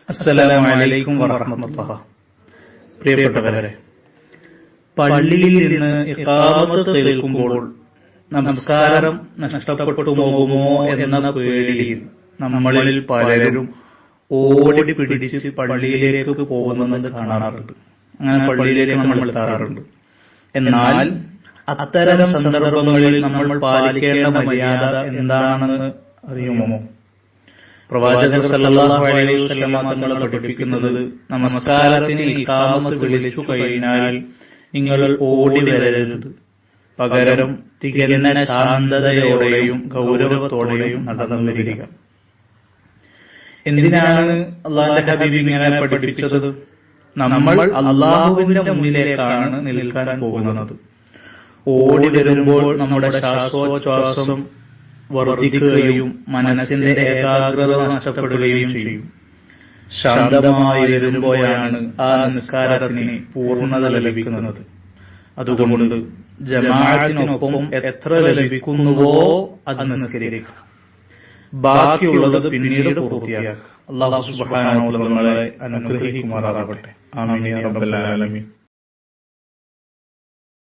അസ്സലാമു അലൈക്കും വറഹ്മത്തുള്ളാഹി. പ്രിയപ്പെട്ടവരെ, പള്ളിയിൽ നിന്ന് ഇഖാമത്ത് കേൾക്കുമ്പോൾ നമസ്കാരം നഷ്ടപ്പെട്ടു പോകുമോ എന്ന പേടിയിൽ നമ്മളിൽ പലരും ഓടി പിടിച്ച് പള്ളിയിലേക്ക് പോകുന്നത് കാണാറുണ്ട്. അങ്ങനെ പള്ളിയിലേക്ക് നമ്മൾ എത്താറുണ്ട്. എന്നാൽ അത്തരം സന്ദർഭങ്ങളിൽ നമ്മൾ പാലിക്കേണ്ട മര്യാദ എന്താണെന്ന് അറിയുമോ? പ്രവാചകർ സല്ലല്ലാഹു അലൈഹി വസല്ലം തങ്ങൾ പഠിപ്പിക്കുന്നത്, നമസ്കാരത്തിന് ഇഖാമത്ത് വിളിച്ചു കഴിഞ്ഞാൽ നിങ്ങൾ ഓടി വരരുത്, പകരം തികഞ്ഞ ശാന്തതയോടെയും ഗൗരവത്തോടെയും നടന്നു വരിക. എന്തിനാണ് അള്ളാഹുവിന്റെ ഹബീബ് ഇങ്ങനെ പഠിപ്പിച്ചത്? നമ്മൾ അള്ളാഹുവിന്റെ മുന്നിലേക്കാണ് നിൽക്കാൻ പോകുന്നത്. ഓടി വരുമ്പോൾ നമ്മുടെ ശ്വാസോച്ഛ്വാസം വർദ്ധിക്കുകയും മനസ്സിന്റെ ഏകാഗ്രത നഷ്ടപ്പെടുകയും ചെയ്യും. ശാന്തമായി വരുമ്പോഴാണ് ആ നിസ്കാരത്തിന് പൂർണ്ണത ലഭിക്കുന്നത്. അതുകൊണ്ട് ജമാഅത്തിനൊപ്പം എത്ര ലഭിക്കുന്നുവോ അത് നിസ്കരിക്കുക, ബാക്കിയുള്ളത് പിന്നീട് പൂർത്തിയാക്കുക. അല്ലാഹു സുബ്ഹാനഹു വ തആല നമ്മളെ അനുഗ്രഹിക്കുമാറാകട്ടെ. ആമീൻ യാ റബ്ബൽ ആലമീൻ.